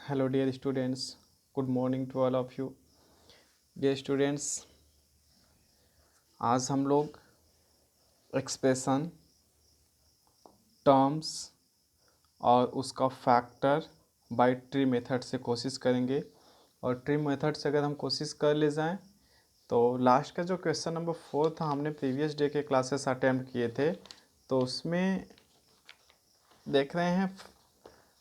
Hello dear students, good morning to all of you. Dear students, आज हम लोग expression, terms और उसका फैक्टर बाय ट्री मेथड से कोशिश करेंगे। और ट्री मेथड से अगर हम कोशिश कर ले जाएं तो लास्ट का जो क्वेश्चन नंबर 4 था, हमने प्रीवियस डे के क्लासेस अटेम्प्ट किए थे, तो उसमें देख रहे हैं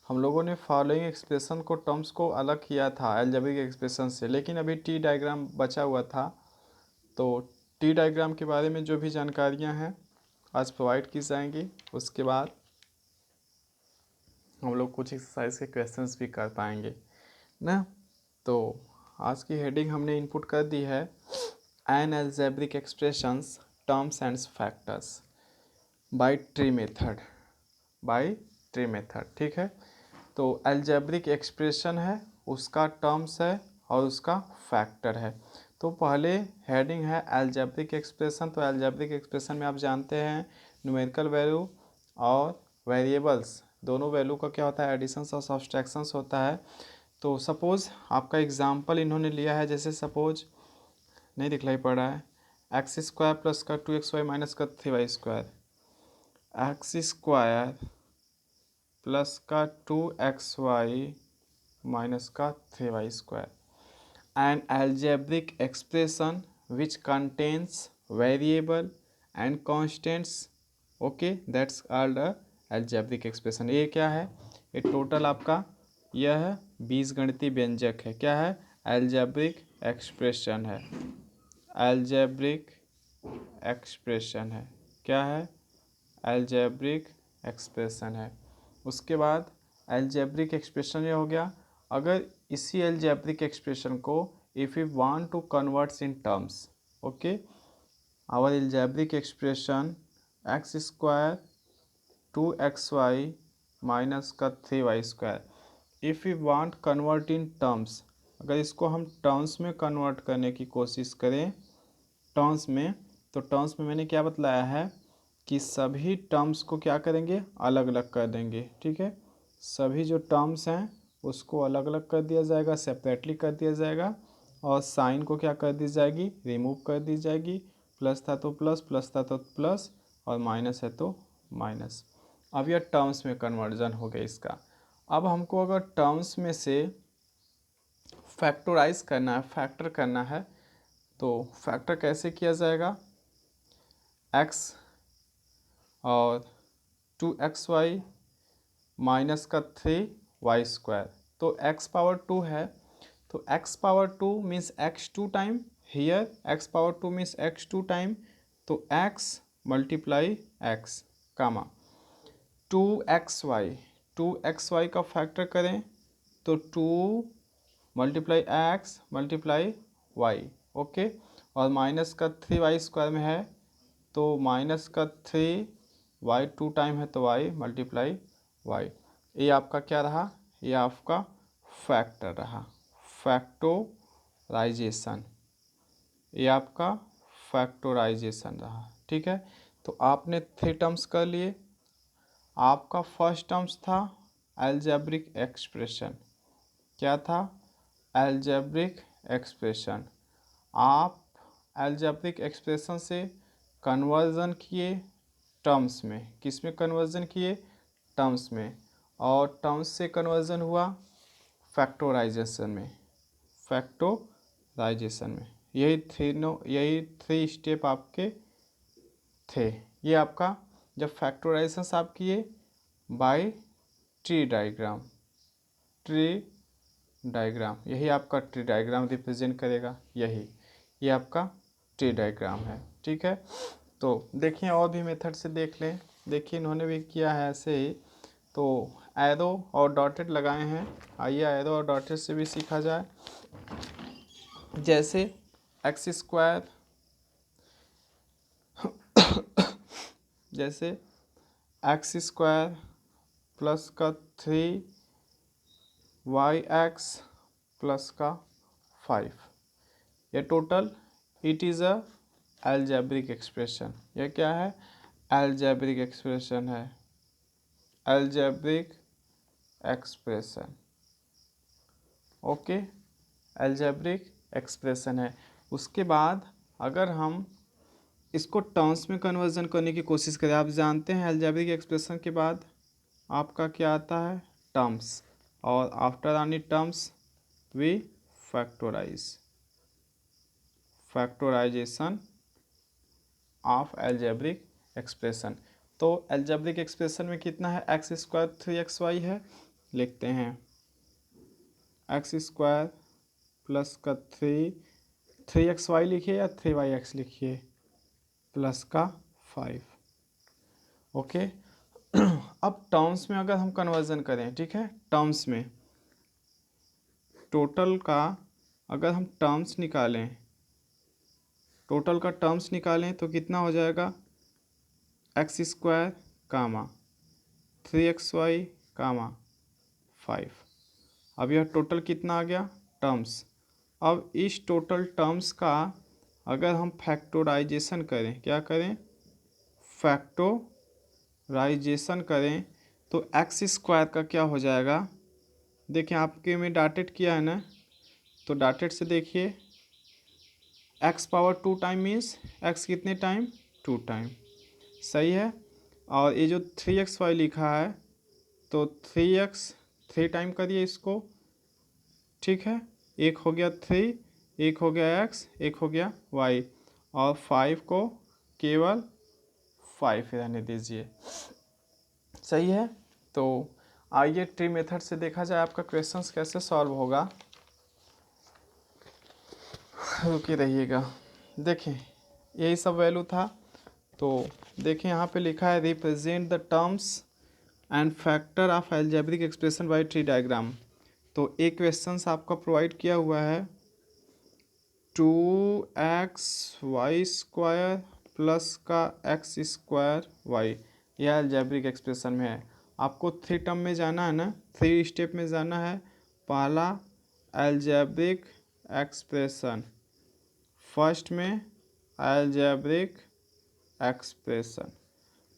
हम लोगों ने फॉलोइंग एक्सप्रेशन को, टर्म्स को अलग किया था अलजेब्रिक एक्सप्रेशन से, लेकिन अभी टी डायग्राम बचा हुआ था। तो टी डायग्राम के बारे में जो भी जानकारियां हैं आज प्रोवाइड की जाएंगी। उसके बाद हम लोग कुछ एक्सरसाइज के क्वेश्चंस भी कर पाएंगे ना। तो आज की हेडिंग हमने इनपुट कर दी है, an algebraic expressions, terms and factors by tree method, by tree method. ठीक है, तो अलजेब्रिक एक्सप्रेशन है, उसका टर्म्स है और उसका फैक्टर है। तो पहले हेडिंग है अलजेब्रिक एक्सप्रेशन। तो अलजेब्रिक एक्सप्रेशन में आप जानते हैं न्यूमेरिकल वैल्यू और वेरिएबल्स दोनों वैल्यू का क्या होता है, एडिशंस और सब्सट्रैक्शंस होता है। तो सपोज आपका एग्जांपल इन्होंने लिया है, जैसे सपोज नहीं दिखलाई पड़ रहा है, एक्स स्क्वायर प्लस का 2xy माइनस का 3y square, x square plus का 2xy माइनस का 3y square, an algebraic expression which contains variable and constants, okay, that's called a algebraic expression। ये क्या है, ये टोटल आपका यह बीजगणितीय व्यंजक है। क्या है, algebraic expression है, algebraic expression है। क्या है, algebraic expression है। उसके बाद algebraic expression ये हो गया। अगर इसी algebraic expression को if we want to convert in terms, okay, our algebraic expression x square 2xy minus का 3y square, if we want convert in terms, अगर इसको हम टर्म्स में कन्वर्ट करने की कोशिश करें टर्म्स में, तो टर्म्स में मैंने क्या बतलाया है कि सभी टर्म्स को क्या करेंगे, अलग अलग कर देंगे। ठीक है, सभी जो टर्म्स हैं उसको अलग अलग कर दिया जाएगा, सेपरेटली कर दिया जाएगा, और साइन को क्या कर दी जाएगी, रिमूव कर दी जाएगी। प्लस था तो प्लस, प्लस था तो प्लस, और माइनस है तो माइनस। अब यह टर्म्स में कन्वर्जन हो गया इसका। अब हमको अगर टर्म्स में से फैक्टराइज करना है, फैक्टर करना है, तो फैक्टर कैसे किया जाएगा, x और 2xy माइनस का 3y स्क्वायर, तो x पावर 2 है, तो x power 2 means x2 time, here x power 2 means x2 time, तो x मल्टीप्लाई x कामा 2xy का फैक्टर करें तो 2 multiply x multiply y, okay, और माइनस का 3y स्क्वायर में है तो माइनस का 3y 2 टाइम है तो y मल्टीप्लाई y। ये आपका क्या रहा, ये आपका फैक्टर रहा, फैक्टोराइजेशन, ये आपका फैक्टोराइजेशन रहा। ठीक है, तो आपने 3 टर्म्स कर लिए। आपका फर्स्ट टर्म्स था अलजेब्रिक एक्सप्रेशन। क्या था, अलजेब्रिक एक्सप्रेशन। आप अलजेब्रिक एक्सप्रेशन से कन्वर्जन किए टर्म्स में, किस में कन्वर्जन किए, टर्म्स में, और टर्म्स से कन्वर्जन हुआ फैक्टराइजेशन में, फैक्टराइजेशन में। यही 3 स्टेप आपके थे। ये आपका जब फैक्टराइजेशन आप किए by tree diagram, tree diagram, यही आपका ट्री डायग्राम रिप्रेजेंट करेगा, यही ये आपका ट्री डायग्राम है। ठीक है, तो देखिए और भी मेथड से देख लें। देखिए इन्होंने भी किया है ऐसे ही, तो एरो और डॉटेड लगाए हैं। आइए एरो और डॉटेड से भी सीखा जाए। जैसे एक्स स्क्वायर जैसे एक्स स्क्वायर प्लस का 3y(x) प्लस का 5, ये total it is a algebraic expression. यह क्या है, अलजेब्रिक एक्सप्रेशन है, algebraic expression. Okay, algebraic expression है। उसके बाद अगर हम इसको टर्म्स में कन्वर्जन करने की कोशिश करें, आप जानते हैं अलजेब्रिक एक्सप्रेशन के बाद आपका क्या आता है, टर्म्स, और after any terms we factorisation of algebraic expression. तो अलजेब्रिक एक्सप्रेशन में कितना है, एक्स स्क्वायर 3xy है, लिखते हैं एक्स स्क्वायर प्लस का 3xy लिखिए या 3yx लिखिए प्लस का 5। ओके, अब टर्म्स में अगर हम कन्वर्जन करें, ठीक है, टर्म्स में टोटल का अगर हम टर्म्स निकालें, टोटल का टर्म्स निकालें तो कितना हो जाएगा, एक्स स्क्वायर कामा 3xy कामा 5। अब यह टोटल कितना आ गया, टर्म्स। अब इस टोटल टर्म्स का अगर हम फैक्टराइजेशन करें, क्या करें, फैक्टराइजेशन करें, तो एक्स स्क्वायर का क्या हो जाएगा, देखिए आपके में डाटेड किया है ना, तो डाटेड से देखिए x power 2 time means x कितने टाइम, 2 टाइम, सही है। और ये जो 3xy लिखा है तो 3x 3 टाइम करिए इसको, ठीक है, एक हो गया 3, एक हो गया x, एक हो गया y, और 5 को केवल 5 रहने दीजिए, सही है। तो आइए ट्री मेथड से देखा जाए आपका क्वेश्चंस कैसे सॉल्व होगा, रुके रहिएगा। देखें यही सब वैल्यू था, तो देखें यहाँ पे लिखा है represent the terms and factor of algebraic expression by tree diagram. तो एक क्वेश्चन आपका प्रोवाइड किया हुआ है 2xy स्क्वायर प्लस का x स्क्वायर y, यह अलजेब्रिक एक्सप्रेशन में है। आपको 3 टर्म में जाना है ना, 3 स्टेप में जाना है। पहला अलजेब्रिक एक्सप्रेशन, फर्स्ट में अलजेब्रिक एक्सप्रेशन,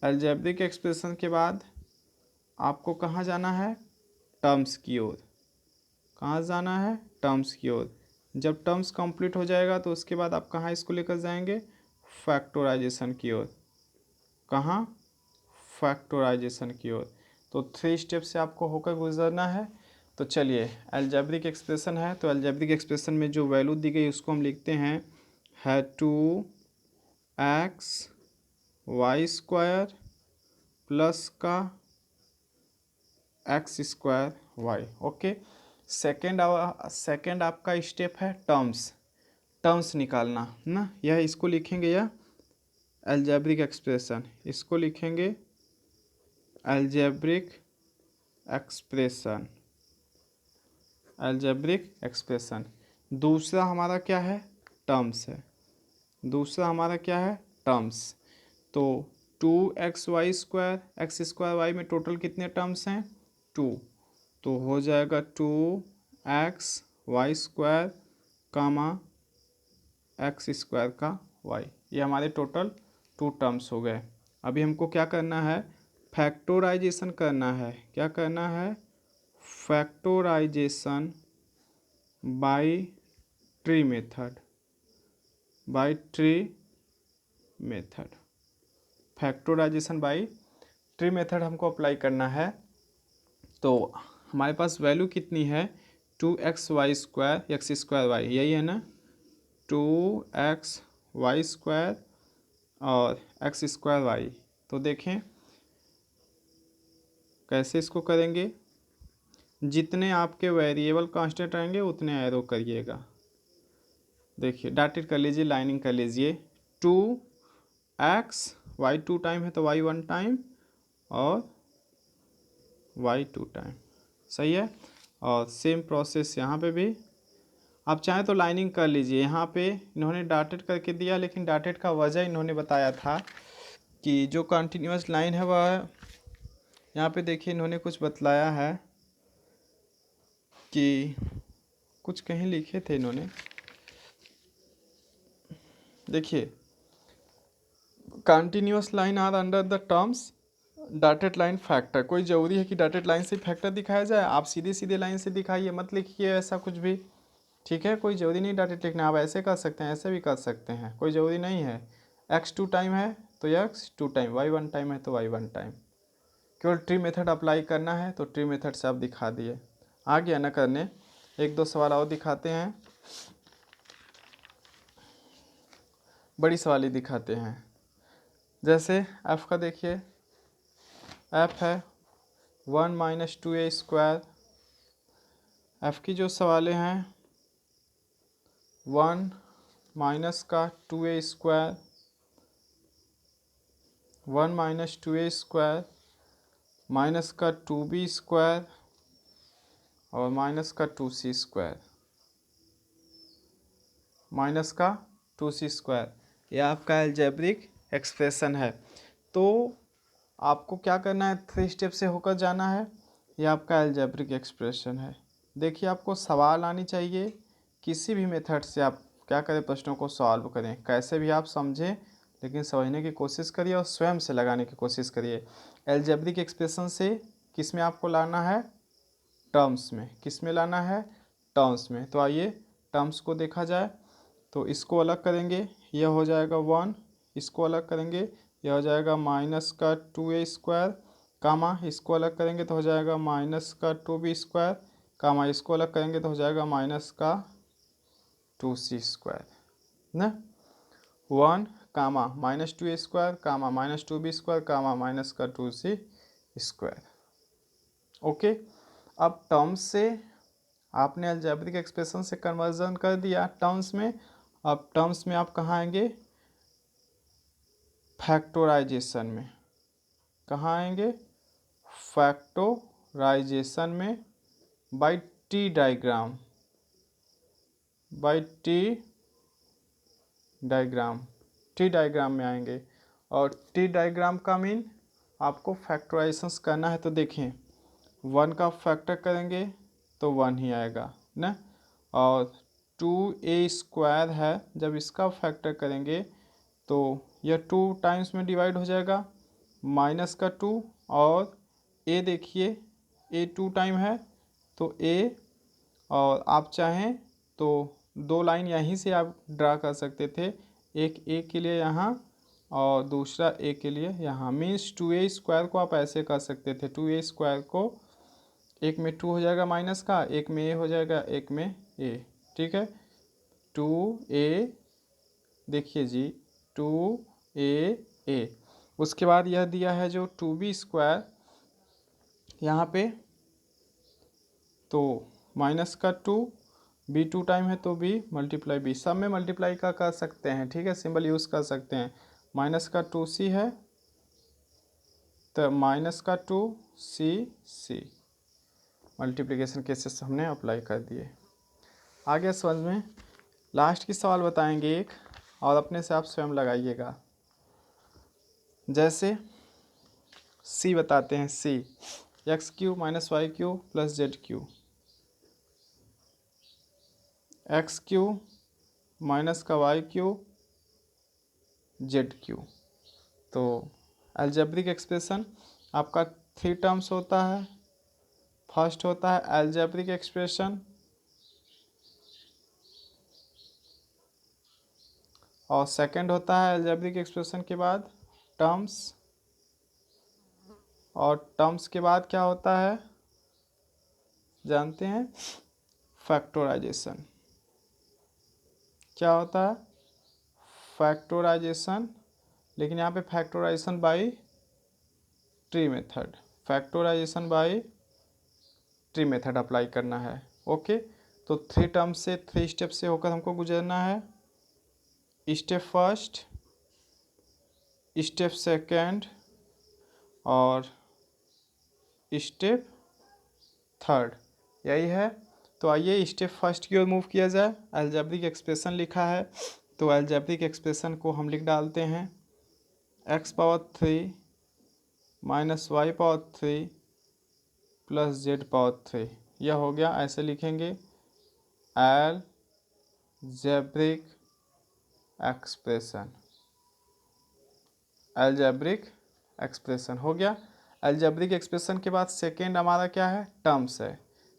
अलजेब्रिक एक्सप्रेशन के बाद आपको कहाँ जाना है, टर्म्स की ओर, कहाँ जाना है, टर्म्स की ओर। जब टर्म्स कंप्लीट हो जाएगा तो उसके बाद आप कहाँ इसको लेकर जाएंगे, फैक्टराइजेशन की ओर, कहाँ, फैक्टराइजेशन की ओर। तो 3 स्टेप से आपको होकर गुजरना है। तो चलिए अलजेब्रिक एक्सप्रेशन है, तो अलजेब्रिक एक्सप्रेशन में जो वैल्यू दी गई उसको हम लिखते हैं है 2xy स्क्वायर प्लस का x square y। Okay, second आपका स्टेप है टर्म्स निकालना ना, यह इसको लिखेंगे या अलजेब्रिक एक्सप्रेशन, इसको लिखेंगे अलजेब्रिक एक्सप्रेशन। दूसरा हमारा क्या है, टर्म्स है, दूसरा हमारा क्या है, टर्म्स। तो 2xy square x square y में टोटल कितने टर्म्स हैं, 2, तो हो जाएगा 2xy square comma x square का y, ये हमारे टोटल 2 टर्म्स हो गए। अभी हमको क्या करना है, फैक्टराइजेशन करना है, क्या करना है, factorisation by tree method, factorisation by tree method हमको अप्लाई करना है। तो हमारे पास वैल्यू कितनी है, 2xy square x square Y, यही है ना, 2xy स्क्वायर और एक्स स्क्वायर वाई। तो देखें कैसे इसको करेंगे, जितने आपके वेरिएबल कांस्टेंट रहेंगे उतने एरो करिएगा। देखिए डाटेड कर लीजिए, लाइनिंग कर लीजिए, 2x y 2 टाइम है तो y 1 टाइम और y 2 टाइम, सही है। और सेम प्रोसेस यहाँ पे भी, आप चाहें तो लाइनिंग कर लीजिए। यहाँ पे इन्होंने डाटेड करके दिया, लेकिन डाटेड का वजह इन्होंने बताया था कि जो कंटिन्यूस लाइन है वह, यहाँ पे देखिए इन्होंने कुछ बतलाया है कि कुछ कहीं लिखे थे इन्होंने, देखिए continuous line are under the terms dotted line factor, कोई ज़रूरी है कि डॉटेड लाइन से फैक्टर दिखाया जाए? आप सीधे सीधे लाइन से दिखाइए, मत लिखिए ऐसा कुछ भी, ठीक है। कोई ज़रूरी नहीं डॉटेड लिखना, आप ऐसे कर सकते हैं, ऐसे भी कर सकते हैं, कोई ज़रूरी नहीं है। x 2 टाइम है तो x 2 टाइम, y 1 टाइम है तो y 1 टाइम। केवल ट्री मेथड अप्लाई करना है तो ट्री मेथड से आप दिखा दिए। आ गया ना करने? एक दो सवाल और दिखाते हैं, बड़ी सवाल ही दिखाते हैं। जैसे f का देखिए, f है 1 माइनस 2a स्क्वायर। f की जो सवालें हैं 1 माइनस का 2a square, 1 minus 2a square, minus का 2b स्क्वायर और माइनस का 2c स्क्वायर, माइनस का 2c स्क्वायर। यह आपका अलजेब्रिक एक्सप्रेशन है। तो आपको क्या करना है, 3 स्टेप से होकर जाना है। यह आपका अलजेब्रिक एक्सप्रेशन है। देखिए आपको सवाल आनी चाहिए, किसी भी मेथड से आप क्या करें, प्रश्नों को सॉल्व करें, कैसे भी आप समझें लेकिन समझने की कोशिश करिए और स्वयं से लगाने की कोशिश करिए। अलजेब्रिक एक्सप्रेशन से किस में आपको लाना है, टर्म्स में। किस में लाना है, टर्म्स में। तो आइए टर्म्स को देखा जाए। तो इसको अलग करेंगे, यह हो जाएगा 1, इसको अलग करेंगे, यह हो जाएगा माइनस का 2a स्क्वायर, कामा इसको अलग करेंगे तो हो जाएगा माइनस का 2b स्क्वायर, कामा इसको अलग करेंगे तो हो जाएगा माइनस का 2c स्क्वायर ना। 1 comma minus 2a square, comma minus 2b square, comma minus का 2c स्क्वायर। ओके, अब टर्म्स से आपने अलजेब्रिक एक्सप्रेशन से कन्वर्जन कर दिया टर्म्स में। अब टर्म्स में आप कहाँ आएंगे, फैक्टोराइजेशन में। कहाँ आएंगे, फैक्टोराइजेशन में by T diagram, by T diagram, T diagram में आएंगे। और टी डायग्राम का मीन आपको फैक्टराइजेशन करना है। तो देखें 1 का फैक्टर करेंगे तो 1 ही आएगा ना, और 2a स्क्वायर है, जब इसका फैक्टर करेंगे तो यह 2 टाइम्स में डिवाइड हो जाएगा, माइनस का 2, और a देखिए a 2 टाइम है तो a, और आप चाहें तो 2 लाइन यहीं से आप ड्रा कर सकते थे, एक a के लिए यहाँ और दूसरा a के लिए यहाँ। मीन्स 2a स्क्वायर को आप ऐसे कर सकते थे, 2a स्क्वायर को एक में 2 हो जाएगा माइनस का, एक में a हो जाएगा, एक में a, ठीक है। 2a देखिए जी, 2a, उसके बाद यह दिया है जो 2b स्क्वायर यहाँ पे, तो माइनस का 2, b 2 टाइम है तो b मल्टीप्लाई b, सब में मल्टीप्लाई का कर सकते हैं, ठीक है, सिंबल यूज़ कर सकते हैं। माइनस का 2c है तो माइनस का 2c मल्टीप्लिकेशन केसेस हमने अप्लाई कर दिए। आगे समझ में, लास्ट की सवाल बताएंगे एक, और अपने से आप स्वयं लगाइएगा। जैसे c बताते हैं, c x cube minus y cube plus z cube, x cube minus का वाई क्यू जेड क्यू। तो अलजेब्रिक एक्सप्रेशन आपका 3 टर्म्स होता है। फर्स्ट होता है अलजेब्रिक एक्सप्रेशन, और सेकंड होता है अलजेब्रिक एक्सप्रेशन के बाद टर्म्स, और टर्म्स के बाद क्या होता है जानते हैं, फैक्टराइजेशन। क्या होता है, फैक्टराइजेशन, लेकिन यहाँ पे factorisation by tree method, factorisation by tree method apply करना है। ओके, तो 3 टर्म्स से 3 स्टेप से होकर हमको गुजरना है। स्टेप फर्स्ट, स्टेप सेकंड और स्टेप थर्ड, यही है। तो आइए स्टेप फर्स्ट की ओर मूव किया जाए। अलजेब्रिक एक्सप्रेशन लिखा है तो अलजेब्रिक एक्सप्रेशन को हम लिख डालते हैं, x power 3 minus y power 3 plus z power 3, यह हो गया। ऐसे लिखेंगे अलजेब्रिक एक्सप्रेशन, अलजेब्रिक एक्सप्रेशन हो गया। अलजेब्रिक एक्सप्रेशन के बाद सेकेंड हमारा क्या है, टर्म्स है।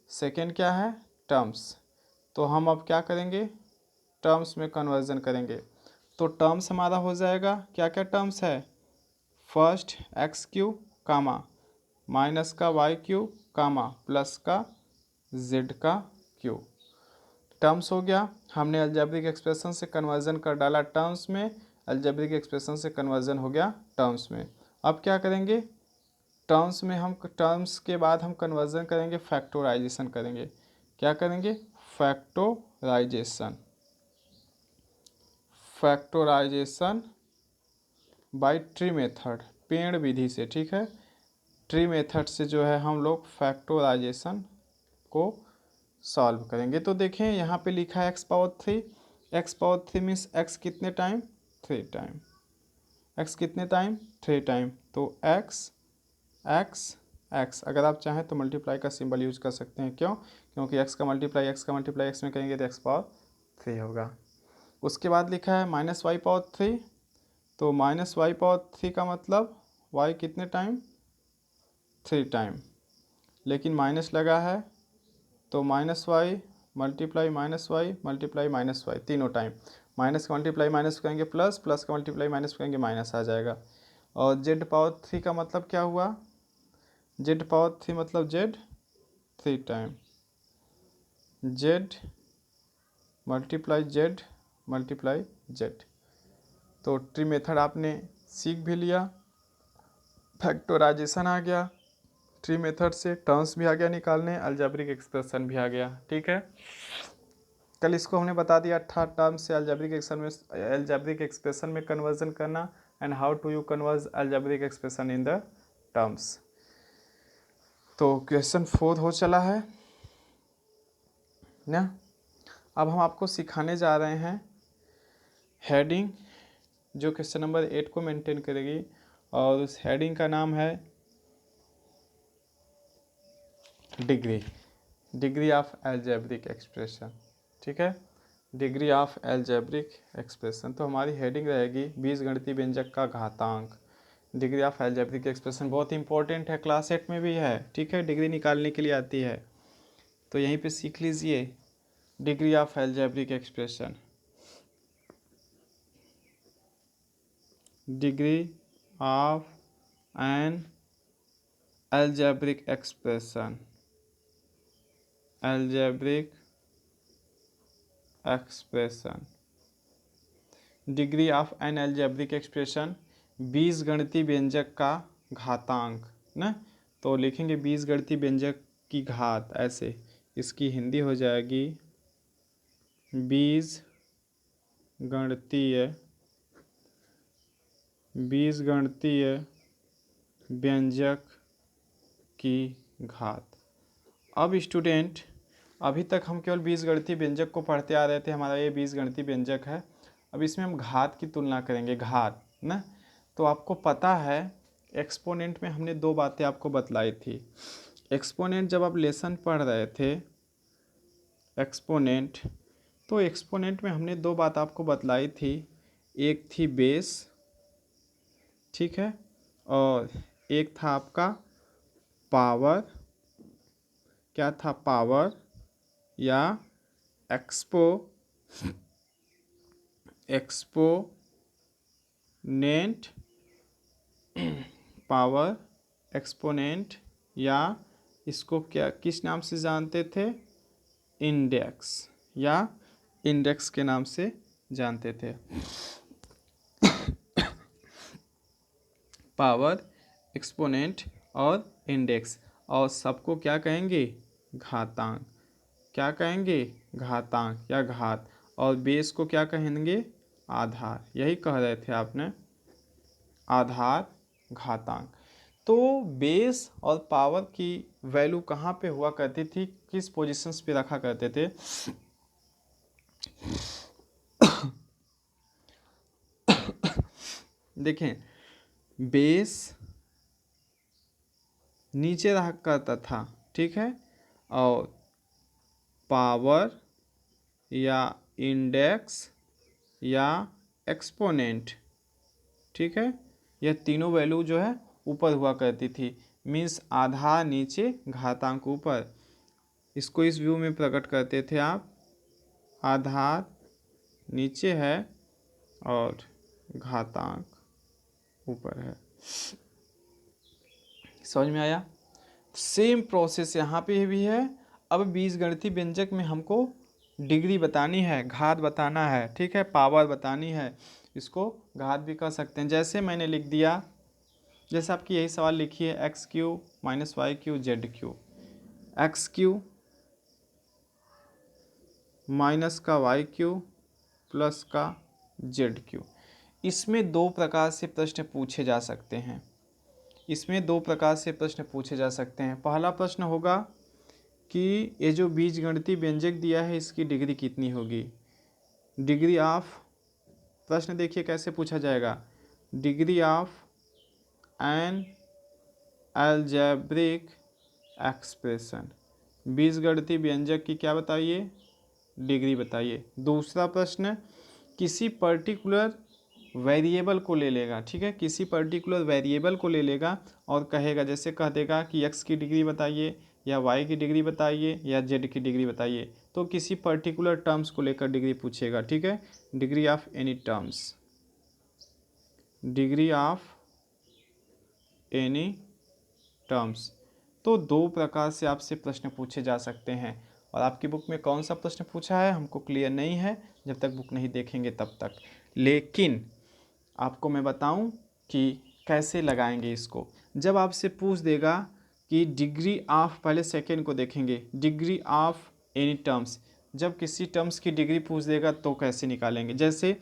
सेकेंड क्या है, टर्म्स। तो हम अब क्या करेंगे, टर्म्स में कन्वर्जन करेंगे। तो टर्म्स हमारा हो जाएगा, क्या क्या टर्म्स है, first x cube comma minus का वाई क्यू कामा प्लस का जेड का क्यू। टर्म्स हो गया, हमने अलजेब्रिक एक्सप्रेशन से कन्वर्जन कर डाला टर्म्स में, अलजेब्रिक एक्सप्रेशन से कन्वर्जन हो गया टर्म्स में। अब क्या करेंगे, टर्म्स में हम टर्म्स के बाद हम कन्वर्जन करेंगे, फैक्टोराइजेशन करेंगे। क्या करेंगे, factorisation, factorisation by tree method, पेड़ विधि से। ठीक है, ट्री मेथड से जो है हम लोग फैक्टोराइजेशन को सॉल्व करेंगे। तो देखें यहाँ पे लिखा है x power three, x power three means x कितने टाइम, थ्री टाइम, एक्स कितने टाइम, थ्री टाइम। तो एक्स एक्स एक्स, अगर आप चाहें तो मल्टीप्लाई का सिंबल यूज कर सकते हैं, क्यों, क्योंकि एक्स का मल्टीप्लाई एक्स में करेंगे तो एक्स पावर थ्री होगा। उसके बाद लिखा है माइनस वाई पावर थ्री, तो माइनस वाई पावर थ्री का मतलब वाई कितने टाइम, थ्री टाइम, लेकिन माइनस लगा है तो minus y multiply minus y तीनों टाइम, माइनस का मल्टीप्लाई माइनस करेंगे प्लस, प्लस का मल्टीप्लाई माइनस करेंगे माइनस आ जाएगा। और जेड पावर थ्री का मतलब क्या हुआ, जेड पावर थ्री मतलब z three time, z multiply z. तो ट्री मेथड आपने सीख भी लिया, फैक्टराइजेशन आ गया, ट्री मेथड से टर्म्स भी आ गया निकालने, अलजेब्रिक एक्सप्रेशन भी आ गया। ठीक है, कल इसको हमने बता दिया था टर्म्स से अलजेब्रिक एक्सप्रेशन में कन्वर्जन करना, and how to you converge algebraic expression in the terms. तो क्वेश्चन 4 हो चला है ना। अब हम आपको सिखाने जा रहे हैं हेडिंग, जो क्वेश्चन नंबर 8 को मेंटेन करेगी, और उस हेडिंग का नाम है डिग्री ऑफ अलजेब्रिक एक्सप्रेशन। ठीक है, डिग्री ऑफ अलजेब्रिक एक्सप्रेशन। तो हमारी हेडिंग रहेगी बीजगणितीय व्यंजक का घातांक। डिग्री ऑफ अलजेब्रिक एक्सप्रेशन बहुत इंपॉर्टेंट है, क्लास 8 में भी है। ठीक है, डिग्री निकालने के लिए आती है, तो यहीं पे सीख लीजिए degree of algebraic expression. Degree of N algebraic expression, algebraic expression, degree of N algebraic expression, बीजगणितीय व्यंजक का घातांक ना। तो लिखेंगे बीजगणितीय व्यंजक की घात, ऐसे इसकी हिंदी हो जाएगी बीजगणितीय व्यंजक की घात। अब स्टूडेंट, अभी तक हम केवल बीजगणितीय व्यंजक को पढ़ते आ रहे थे, हमारा ये बीजगणितीय व्यंजक है। अब इसमें हम घात की तुलना करेंगे, घात ना। तो आपको पता है एक्सपोनेंट में हमने दो बातें आपको बतलाई थी। एक्सपोनेंट जब आप लेसन पढ़ रहे थे एक्सपोनेंट, तो एक्सपोनेंट में हमने दो बात आपको बतलाई थी, एक थी बेस, ठीक है, और एक था आपका पावर। क्या था, पावर या एक्सपोनेंट, पावर एक्सपोनेंट, या इसको क्या किस नाम से जानते थे, इंडेक्स, या इंडेक्स के नाम से जानते थे। पावर, एक्सपोनेंट और इंडेक्स, और सबको क्या कहेंगे, घातांक। क्या कहेंगे, घातांक या घात। और बेस को क्या कहेंगे, आधार। यही कह रहे थे आपने, आधार घातांक। तो बेस और पावर की वैल्यू कहाँ पे हुआ करती थी, किस पोजीशंस पे रखा करते थे। देखें, बेस नीचे रखा करता था, ठीक है, और पावर या इंडेक्स या एक्सपोनेंट, ठीक है, यह तीनों वैल्यू जो है ऊपर हुआ करती थी। मीन्स आधार नीचे घातांक ऊपर। इसको इस व्यू में प्रकट करते थे आप, आधार नीचे है और घातांक ऊपर है। समझ में आया? सेम प्रोसेस यहाँ पे भी है। अब बीजगणितीय व्यंजक में हमको डिग्री बतानी है, घात बताना है, ठीक है, पावर बतानी है। इसको घात भी कह सकते हैं। जैसे मैंने लिख दिया, जैसे आपकी यही सवाल लिखिए, x cube minus y cube z cube, x cube minus का वाई क्यू प्लस का जेड क्यू। इसमें दो प्रकार से प्रश्न पूछे जा सकते हैं। इसमें दो प्रकार से प्रश्न पूछे जा सकते हैं। पहला प्रश्न होगा कि ये जो बीजगणितीय व्यंजक दिया है इसकी डिग्री कितनी होगी। डिग्री ऑफ, प्रश्न देखिए कैसे पूछा जाएगा, degree of N algebraic expression, बीजगणितीय व्यंजक की क्या बताइए, डिग्री बताइए। दूसरा प्रश्न, किसी पर्टिकुलर वेरिएबल को ले लेगा, ठीक है, किसी पर्टिकुलर वेरिएबल को ले लेगा और कहेगा, जैसे कह देगा कि x की डिग्री बताइए या y की डिग्री बताइए या z की डिग्री बताइए, तो किसी पर्टिकुलर टर्म्स को लेकर डिग्री पूछेगा, ठीक है, degree of any terms, degree of any terms. तो दो प्रकार से आपसे प्रश्न पूछे जा सकते हैं। और आपकी बुक में कौन सा प्रश्न पूछा है हमको क्लियर नहीं है, जब तक बुक नहीं देखेंगे तब तक। लेकिन आपको मैं बताऊं कि कैसे लगाएंगे इसको। जब आपसे पूछ देगा कि डिग्री ऑफ, पहले सेकेंड को देखेंगे, डिग्री ऑफ एनी टर्म्स, जब किसी टर्म्स की डिग्री पूछ देगा तो कैसे निकालेंगे। जैसे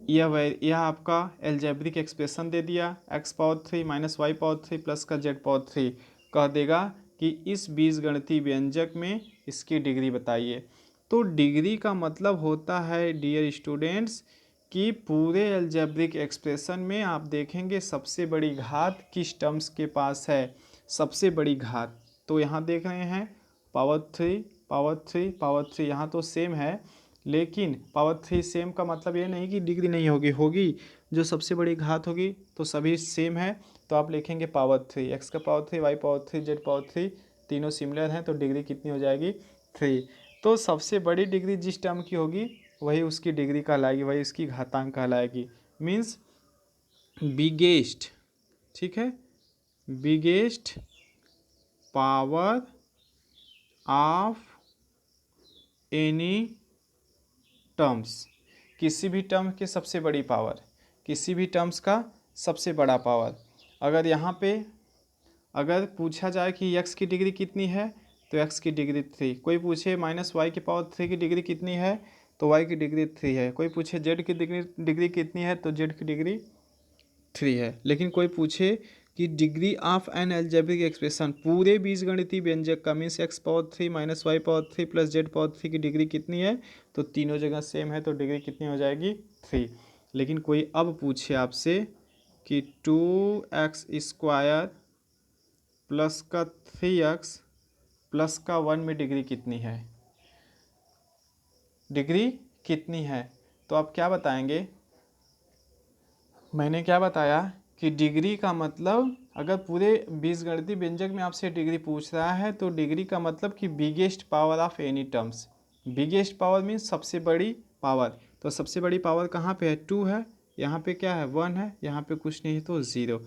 यह आपका एल्जेब्रिक एक्सप्रेशन दे दिया, x power 3 minus y power 3 plus का z पावर 3, कह देगा कि इस बीजगणितीय व्यंजक में इसकी डिग्री बताइए। तो डिग्री का मतलब होता है डियर स्टूडेंट्स कि पूरे एल्जेब्रिक एक्सप्रेशन में आप देखेंगे सबसे बड़ी घात किस टर्म्स के पास है, सबसे बड़ी घात। तो यहाँ देख रहे हैं पावर 3 पावर 3 पावर 3, यहाँ तो सेम है, लेकिन पावर 3 सेम का मतलब ये नहीं कि डिग्री नहीं होगी, होगी। जो सबसे बड़ी घात होगी तो सभी सेम है, तो आप लिखेंगे पावर 3, एक्स का power 3 y power 3 z power 3, तीनों सिमिलर हैं, तो डिग्री कितनी हो जाएगी 3। तो सबसे बड़ी डिग्री जिस टर्म की होगी वही उसकी डिग्री कहलाएगी, वही उसकी घातांक कहलाएगी। मीन्स बिगेस्ट, ठीक है, biggest power of any terms, किसी भी टर्म की सबसे बड़ी पावर, किसी भी टर्म्स का सबसे बड़ा पावर। अगर यहाँ पे अगर पूछा जाए कि x की डिग्री कितनी है तो x की डिग्री 3, कोई पूछे माइनस वाई की पावर 3 की डिग्री कितनी है तो y की डिग्री 3 है, कोई पूछे z की डिग्री कितनी है तो z की डिग्री 3 है। लेकिन कोई पूछे कि degree of an algebraic expression, पूरे बीजगणितीय व्यंजक का, means x power 3 minus y power 3 plus z power 3 की डिग्री कितनी है, तो तीनों जगह सेम है, तो डिग्री कितनी हो जाएगी 3। लेकिन कोई अब पूछे आपसे कि 2x स्क्वायर प्लस का 3x प्लस का 1 में डिग्री कितनी है, डिग्री कितनी है, तो आप क्या बताएंगे। मैंने क्या बताया कि डिग्री का मतलब, अगर पूरे बीजगणितीय व्यंजक में आपसे डिग्री पूछ रहा है तो डिग्री का मतलब कि biggest power of any terms. Biggest power means सबसे बड़ी पावर, तो सबसे बड़ी पावर कहाँ पे है, 2 है, यहाँ पे क्या है 1 है, यहाँ पे कुछ नहीं है तो 0।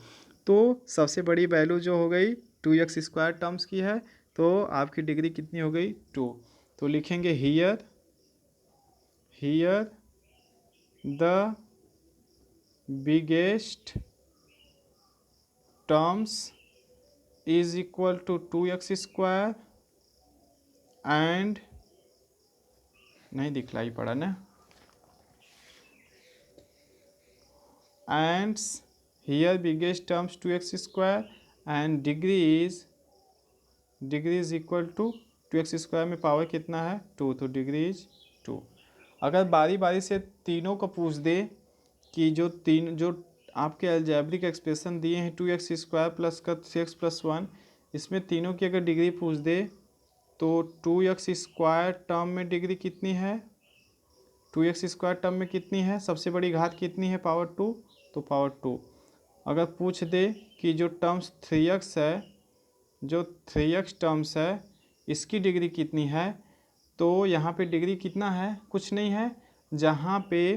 तो सबसे बड़ी वैल्यू जो हो गई 2x स्क्वायर टर्म्स की है, तो आपकी डिग्री कितनी हो गई 2। तो लिखेंगे here the biggest terms is equal to 2x square and, नहीं दिखलाई पड़ा ना, and here biggest terms 2x square and degree is equal to 2x square में पावर कितना है 2, तो डिग्री इज 2। अगर बारी बारी से तीनों को पूछ दे कि जो आपके अलजेब्रिक एक्सप्रेशन दिए हैं 2x स्क्वायर प्लस का 3x प्लस 1, इसमें तीनों की अगर डिग्री पूछ दे तो 2x स्क्वायर टर्म में डिग्री कितनी है, 2x स्क्वायर टर्म में कितनी है, सबसे बड़ी घात कितनी है पावर 2, तो पावर 2। अगर पूछ दे कि जो टर्म्स 3x है जो 3x टर्म्स है इसकी डिग्री कितनी है, तो यहाँ पे डिग्री कितना है, कुछ नहीं है, जहाँ पे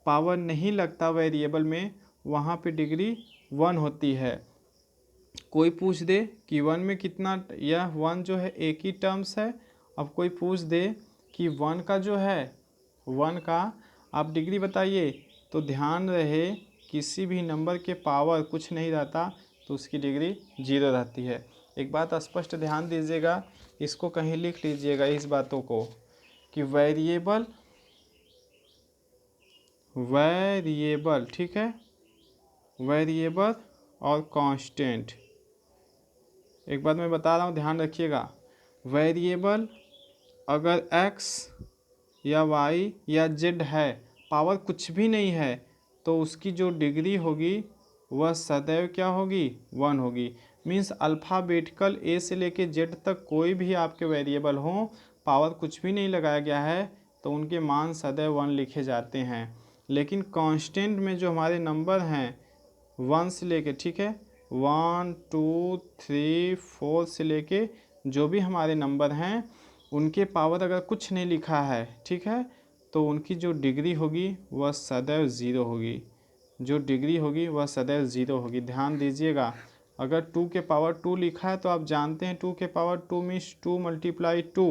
पावर नहीं लगता वेरिएबल में वहाँ पे डिग्री 1 होती है। कोई पूछ दे कि 1 में कितना, यह 1 जो है एक ही टर्म्स है। अब कोई पूछ दे कि 1 का जो है 1 का आप डिग्री बताइए, तो ध्यान रहे किसी भी नंबर के पावर कुछ नहीं रहता तो उसकी डिग्री 0 रहती है। एक बात स्पष्ट ध्यान दीजिएगा, इसको कहीं लिख लीजिएगा इस बातों को कि वेरिएबल ठीक है, वेरिएबल और कांस्टेंट। एक बात मैं बता रहा हूँ, ध्यान रखिएगा, वेरिएबल अगर x या y या z है, पावर कुछ भी नहीं है, तो उसकी जो डिग्री होगी वह सदैव क्या होगी, 1 होगी। मीन्स अल्फ़ाबेटिकल ए से लेके जेड तक कोई भी आपके वेरिएबल हो, पावर कुछ भी नहीं लगाया गया है, तो उनके मान सदैव 1 लिखे जाते हैं। लेकिन कांस्टेंट में जो हमारे नंबर हैं 1 से लेके, ठीक है, 1 2 3 4 से लेके जो भी हमारे नंबर हैं उनके पावर अगर कुछ नहीं लिखा है, ठीक है, तो उनकी जो डिग्री होगी वह सदैव 0 होगी। जो डिग्री होगी वह सदैव 0 होगी। ध्यान दीजिएगा, अगर 2 के पावर 2 लिखा है तो आप जानते हैं 2 के power 2 means 2 multiply 2,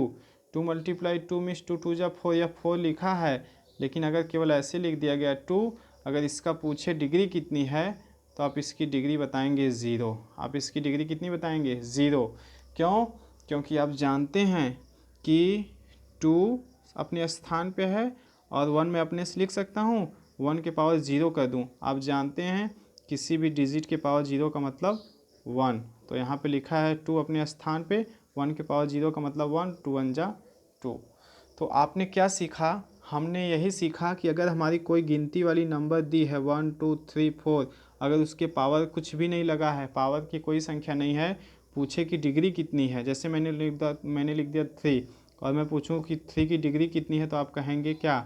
2 multiply 2 means 2 2 जा 4 या 4 लिखा है। लेकिन अगर केवल ऐसे लिख दिया गया 2, अगर इसका पूछे डिग्री कितनी है तो आप इसकी डिग्री बताएंगे 0। आप इसकी डिग्री कितनी बताएंगे, 0। क्यों? क्योंकि आप जानते हैं कि 2 अपने स्थान पे है और 1 मैं अपने से लिख सकता हूँ, 1 के पावर 0 कर दूँ। आप जानते हैं किसी भी डिजिट के पावर 0 का मतलब 1, तो यहाँ पे लिखा है 2 अपने स्थान पे, 1 के पावर 0 का मतलब 1, 2 1 जा 2। तो आपने क्या सीखा, हमने यही सीखा कि अगर हमारी कोई गिनती वाली नंबर दी है 1 2 3 4, अगर उसके पावर कुछ भी नहीं लगा है, पावर की कोई संख्या नहीं है, पूछे कि डिग्री कितनी है, जैसे मैंने लिख दिया 3 और मैं पूछूं कि 3 की डिग्री कितनी है, तो आप कहेंगे क्या,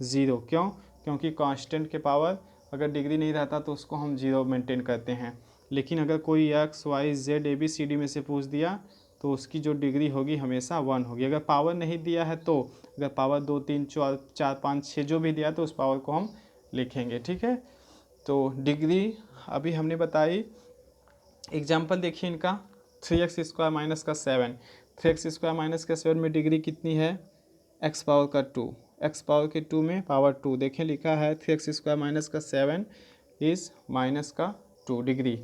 0। क्यों? क्योंकि कांस्टेंट के पावर अगर डिग्री नहीं रहता तो उसको हम 0 मेंटेन करते हैं। लेकिन अगर कोई x y z a b c d में से पूछ दिया तो उसकी जो डिग्री होगी हमेशा 1 होगी। अगर पावर नहीं दिया है तो, अगर पावर 2 3 4 5 6 जो भी दिया तो उस पावर को हम लिखेंगे, ठीक है। तो डिग्री अभी हमने बताई। एग्जाम्पल देखिए इनका, 3x² माइनस का 7, 3x² माइनस का 7 में डिग्री कितनी है, x पावर का 2, x पावर के 2 में पावर 2, देखें लिखा है 3x² माइनस का 7 इज़ माइनस का 2 डिग्री।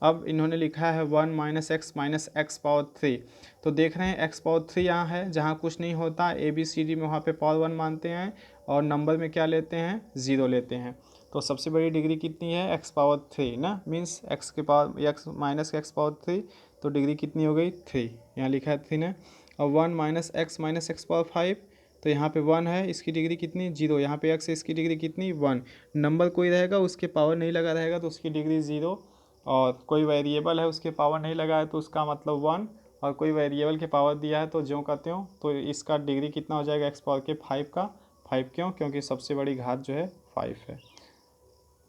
अब इन्होंने लिखा है 1 माइनस x पावर 3, तो देख रहे हैं x पावर 3 यहाँ है, जहाँ कुछ नहीं होता ABCD में वहाँ पे पावर 1 मानते हैं और नंबर में क्या लेते हैं, 0 लेते हैं। तो सबसे बड़ी डिग्री कितनी है, x पावर 3 ना, मीन्स x के power x minus x power 3, तो डिग्री कितनी हो गई 3, यहाँ लिखा है 3 है। और 1 माइनस x पावर 5, तो यहाँ पे 1 है, इसकी डिग्री कितनी, 0, यहाँ पे x है, इसकी डिग्री कितनी 1। नंबर कोई रहेगा उसके पावर नहीं लगा रहेगा तो उसकी डिग्री 0, और कोई वेरिएबल है उसके पावर नहीं लगा है तो उसका मतलब 1, और कोई वेरिएबल के पावर दिया है तो ज्यों कहते हो, तो इसका डिग्री कितना हो जाएगा x पावर के 5 का 5। क्यों? क्योंकि सबसे बड़ी घात जो है 5 है।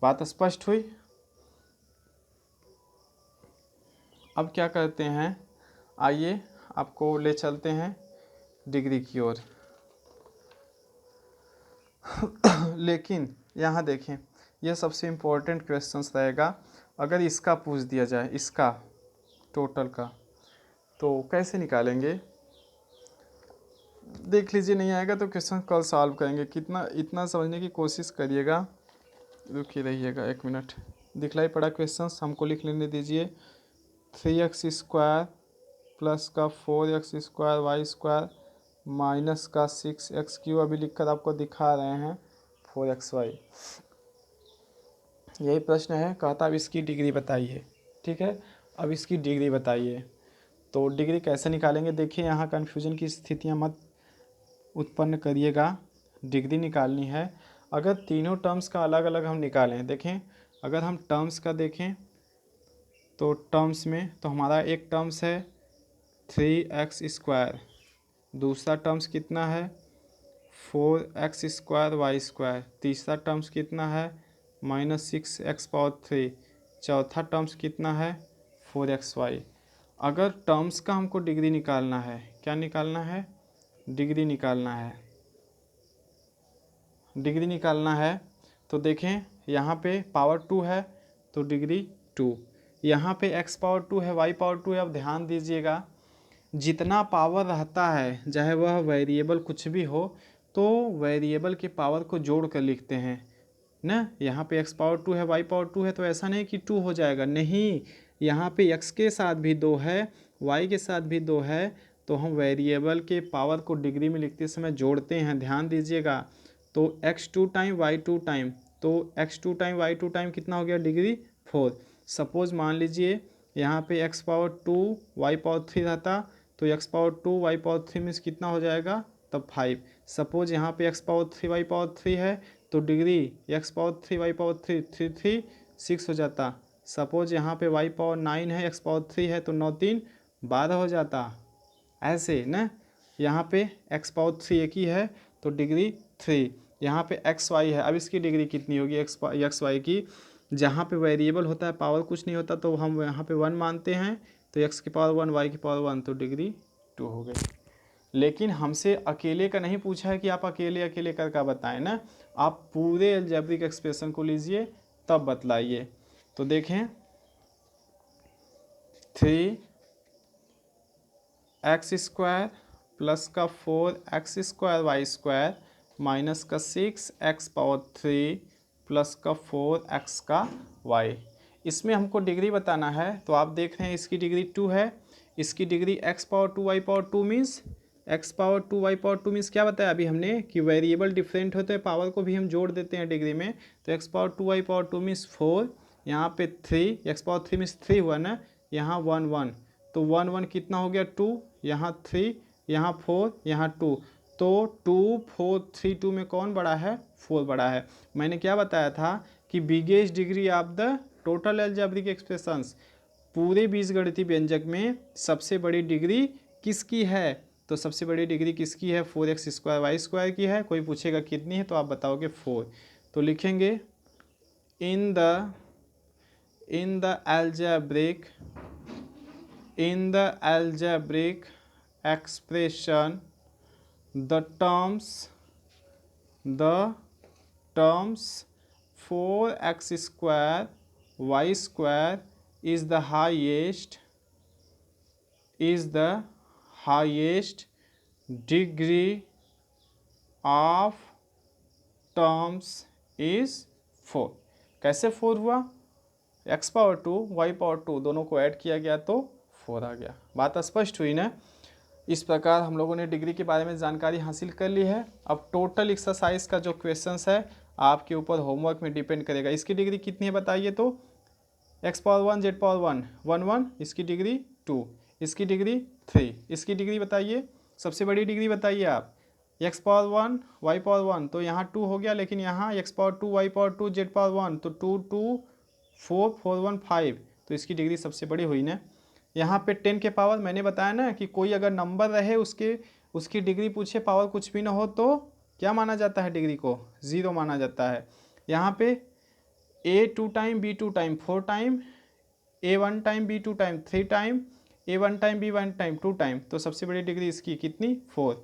बात स्पष्ट हुई। अब क्या करते हैं, आइए आपको ले चलते हैं डिग्री की ओर। लेकिन यहाँ देखें, यह सबसे इम्पोर्टेंट क्वेश्चंस रहेगा। अगर इसका पूछ दिया जाए, इसका टोटल का, तो कैसे निकालेंगे, देख लीजिए। नहीं आएगा तो क्वेश्चन कल सॉल्व करेंगे। कितना इतना समझने की कोशिश करिएगा, रुकिए रहिएगा 1 मिनट। दिखलाई पड़ा क्वेश्चंस, हमको लिख लेने दीजिए। 3x² प्लस का 4x² y² माइनस का 6x³ अभी लिखकर आपको दिखा रहे हैं 4xy। यही प्रश्न है, कहता अब इसकी डिग्री बताइए, ठीक है। अब इसकी डिग्री बताइए, तो डिग्री कैसे निकालेंगे, देखिए यहाँ कन्फ्यूजन की स्थितियाँ मत उत्पन्न करिएगा। डिग्री निकालनी है, अगर तीनों टर्म्स का अलग अलग हम निकालें, देखें अगर हम टर्म्स का देखें तो टर्म्स में तो हमारा एक टर्म्स है 3x², दूसरा टर्म्स कितना है 4x² y², तीसरा टर्म्स कितना है -6x पावर 3, चौथा टर्म्स कितना है 4xy। अगर टर्म्स का हमको डिग्री निकालना है, क्या निकालना है, डिग्री निकालना है, डिग्री निकालना है तो देखें यहाँ पे पावर 2 है तो डिग्री 2, यहाँ पे x पावर 2 है, y पावर 2 है। अब ध्यान दीजिएगा, जितना पावर रहता है चाहे वह वेरिएबल कुछ भी हो तो वेरिएबल के पावर को जोड़ कर लिखते हैं ना। यहाँ पे x पावर 2 है, y पावर 2 है, तो ऐसा नहीं कि 2 हो जाएगा, नहीं, यहाँ पे x के साथ भी 2 है, y के साथ भी 2 है, तो हम वेरिएबल के पावर को डिग्री में लिखते समय जोड़ते हैं। ध्यान दीजिएगा, तो x2 टाइम y2 टाइम, तो x2 टाइम y2 टाइम कितना हो गया, डिग्री 4। सपोज मान लीजिए यहाँ पे x पावर 2 y पावर 3 रहता तो x power 2 y power 3 means कितना हो जाएगा, तब 5। सपोज यहाँ पे x पावर 3 y पावर 3 है तो degree x power 3 y power 3 3 3 6 हो जाता। सपोज यहाँ पे y पावर 9 है, x पावर 3 है तो 9 3 12 हो जाता, ऐसे ना। यहाँ पे x पावर 3 एक ही है तो डिग्री 3। यहाँ पे एक्स वाई है, अब इसकी डिग्री कितनी होगी, एक्स वाई की, जहाँ पे वेरिएबल होता है पावर कुछ नहीं होता तो हम यहाँ पे 1 मानते हैं, तो x की पावर 1 y की पावर 1 तो डिग्री 2 हो गई। लेकिन हमसे अकेले का नहीं पूछा है कि आप अकेले अकेले करके बताएं ना, आप पूरे अलजेब्रिक एक्सप्रेशन को लीजिए तब बतलाइए। तो देखें 3x² प्लस का 4x² y² माइनस का 6x पावर 3 प्लस का 4x का y। इसमें हमको डिग्री बताना है, तो आप देख रहे हैं इसकी डिग्री 2 है, इसकी degree x power 2 y power 2 means x power 2 y power 2 means क्या बताया अभी हमने कि वेरिएबल डिफरेंट होते हैं, पावर को भी हम जोड़ देते हैं डिग्री में। तो x power 2 y power 2 means 4, यहाँ पे 3, x पावर 3 मीन्स 3 हुआ ना, यहाँ 1 1, तो 1 1 कितना हो गया 2, यहाँ 3, यहाँ 4, यहाँ 2, तो 2 4 3 2 में कौन बड़ा है, 4 बड़ा है। मैंने क्या बताया था कि biggest degree of the total algebraic expressions, पूरे बीजगणितीय व्यंजक में सबसे बड़ी डिग्री किसकी है, तो सबसे बड़ी डिग्री किसकी है, 4x² y² की है। कोई पूछेगा कितनी है तो आप बताओगे 4, तो लिखेंगे in the algebraic expression the terms 4x² y² is the highest degree of terms is 4। कैसे 4 हुआ, x पावर 2 y पावर 2 दोनों को ऐड किया गया तो 4 आ गया। बात स्पष्ट हुई ना। इस प्रकार हम लोगों ने डिग्री के बारे में जानकारी हासिल कर ली है। अब टोटल एक्सरसाइज का जो क्वेश्चंस है आपके ऊपर होमवर्क में डिपेंड करेगा। इसकी डिग्री कितनी है बताइए, तो x पावर 1 z पावर 1 1 1, इसकी डिग्री 2, इसकी डिग्री 3, इसकी डिग्री बताइए, सबसे बड़ी डिग्री बताइए आप, x पावर 1 y पावर 1, तो यहाँ 2 हो गया, लेकिन यहाँ x power 2 y power 2 z power 1, तो 2 2 4 4 1 5, तो इसकी डिग्री सबसे बड़ी हुई ना। यहाँ पे 10 के पावर, मैंने बताया ना कि कोई अगर नंबर रहे उसकी डिग्री पूछे, पावर कुछ भी ना हो, तो क्या माना जाता है, डिग्री को 0 माना जाता है। यहाँ पे a2 time b2 time 4 time, a1 time b2 time 3 time, a1 time b1 time 2 time, तो सबसे बड़ी डिग्री इसकी कितनी, 4।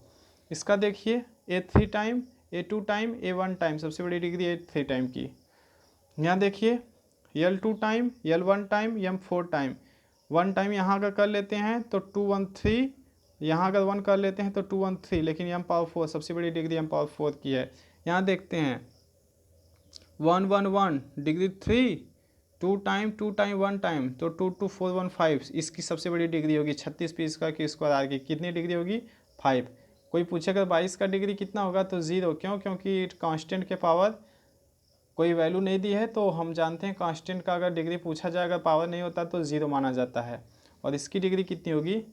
इसका देखिए a3 time a2 time a1 time, सबसे बड़ी डिग्री a3 टाइम की। यहाँ देखिए l2 time l1 time m4 time, 1 time यहाँ अगर कर लेते हैं तो 2 1 3, यहाँ अगर 1 कर लेते हैं तो 2 1 3, लेकिन m पावर 4 सबसे बड़ी डिग्री m पावर 4 की है। यहाँ देखते हैं 1 1 1 डिग्री 3, 2 टाइम 1 टाइम, तो 2 2 4 1 5, इसकी सबसे बड़ी डिग्री होगी 36 पी स्क्वायर की स्क्वायर आर की, कितनी डिग्री होगी 5। कोई पूछेगा 22 का डिग्री कितना होगा, तो 0, क्यों, क्योंकि कांस्टेंट के पावर कोई वैल्यू नहीं दी है, तो हम जानते हैं कांस्टेंट का अगर डिग्री पूछा जाए, अगर पावर नहीं होता तो 0 माना जाता है। और इसकी डिग्री कितनी होगी,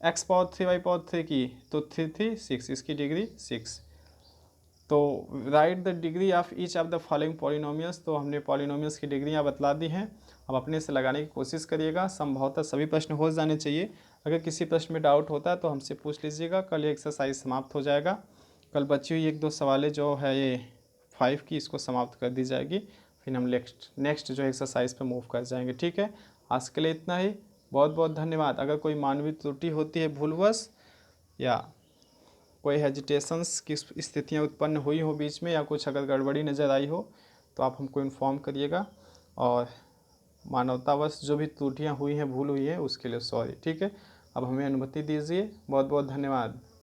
x पावर 3 y पावर 3 की, तो 3 3 6, इसकी डिग्री 6। तो right the degree of each of the following polynomials, तो हमने पॉलिनोमियल्स की डिग्रियाँ बतला दी हैं। अब अपने से लगाने की कोशिश करिएगा, संभवतः सभी प्रश्न हो जाने चाहिए। अगर किसी प्रश्न में डाउट होता है तो हमसे पूछ लीजिएगा। कल ये एक्सरसाइज समाप्त हो जाएगा। कल बची हुई 1-2 सवालें जो है ये 5 की, इसको समाप्त कर दी जाएगी, फिर हम नेक्स्ट जो एक्सरसाइज पे मूव कर जाएंगे। ठीक है, आज के लिए इतना ही। बहुत बहुत धन्यवाद। अगर कोई मानवीय त्रुटि होती है भूलवश या कोई हेजिटेशंस की स्थितियाँ उत्पन्न हुई हो बीच में या कुछ अगर गड़बड़ी नज़र आई हो तो आप हमको इन्फॉर्म करिएगा, और मानवतावश जो भी त्रुटियाँ हुई हैं, भूल हुई है, उसके लिए सॉरी। ठीक है, अब हमें अनुमति दीजिए। बहुत बहुत धन्यवाद।